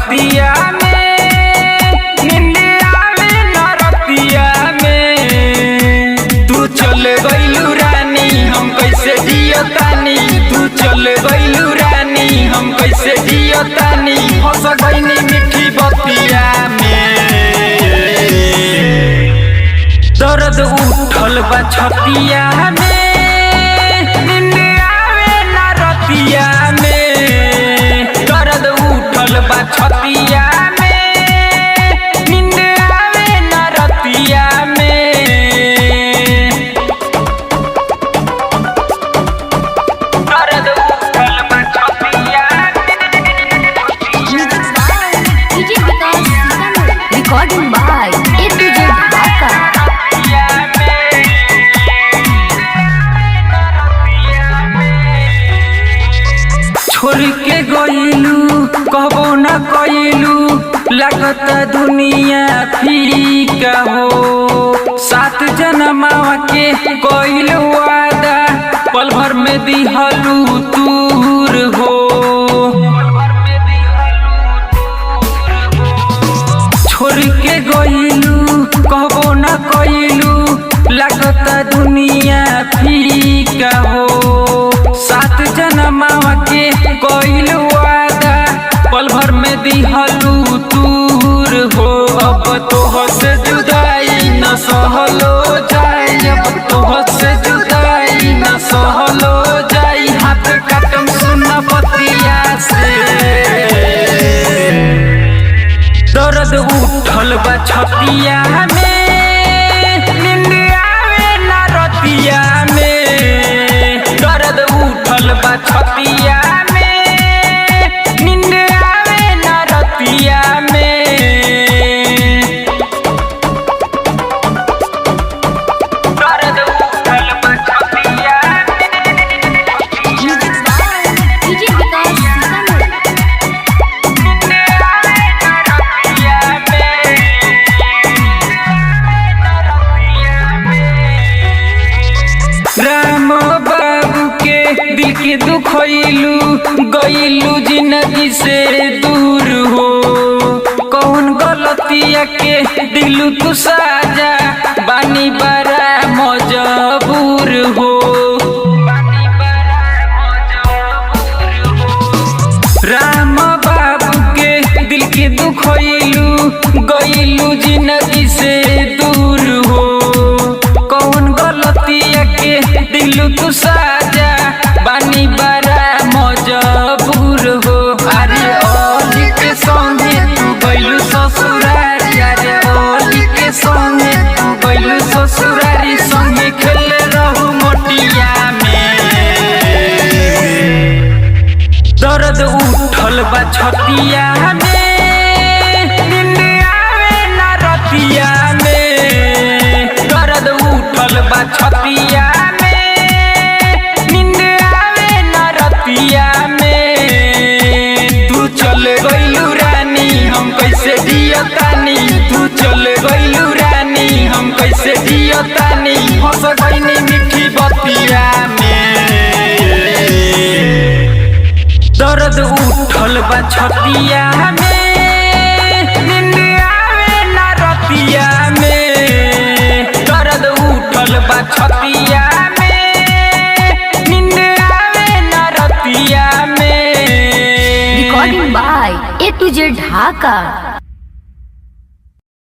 छतिया में, नींद आवे न रतिया में। तू चल गइलू रानी हम कैसे जियतानी, तू चल गइलू रानी हम कैसे जियतानी। फंस गइनी मीठी बतिया में, दर्द उठल बा छतिया में, नींद आवे न रतिया में। दर्द उठल बा छतिया में, नींद आवे न रतिया में। दर्द उठल बा छतिया Recording by A to Z Dhaka। छोड़ के गइलू कहबो न कइलू, लागता दुनिया फीका हो। 7 जन्मावा के कइलू वादा, पल भर में दिहलू दूर हो। छोड़ के गइलू कहबो न कइलू, लागता दुनिया फीका हो। 7 जन्मावा के कइलू वादा, पल भर में दिहलू दूर हो। अब तोह से जुदाई न सहलो जाई, अब तोह से जुदाई न सहलो जाई। हाथ काटम सुन बतिया से, दर्द उठल बा छतिया में, नींद आवे न रतिया में। दर्द उठल बा छतिया में, नींद आवे न रतिया में। दर्द उठल बा छतिया राम बाबू के दिल के दुखइलू, गइलू जिंदगी से दूर हो। कौन गलतिया के दिलू तू साजा, बानी बड़ा मजबूर हो। राम बाबू के दिल के दुखइलू, गइलू जिंदगी से दूर हो। कौन गलतिया के दिलू तू साजा, बानी बड़ा मजबूर हो। अरे ओली के संगे तू गइलू ससुरारी, अरे ओली के संगे तू गइलू ससुरारी। संगे खेले रहू मोटिया में, दर्द उठल बा छतिया में, नींद आवे न रतिया में। दर्द उठल बा छतिया में, नींद आवे न रतिया में। तू चल गइलू रानी हम कैसे जियतानी, तू चल गइलू रानी हम कैसे जियतानी। फंस गइनी मीठी बतिया में, दर्द उठल बा छतिया में, नींद आवे न रतिया में। दर्द उठल बा छतिया में, नींद आवे न रतिया में। Recording by A to Z Dhaka।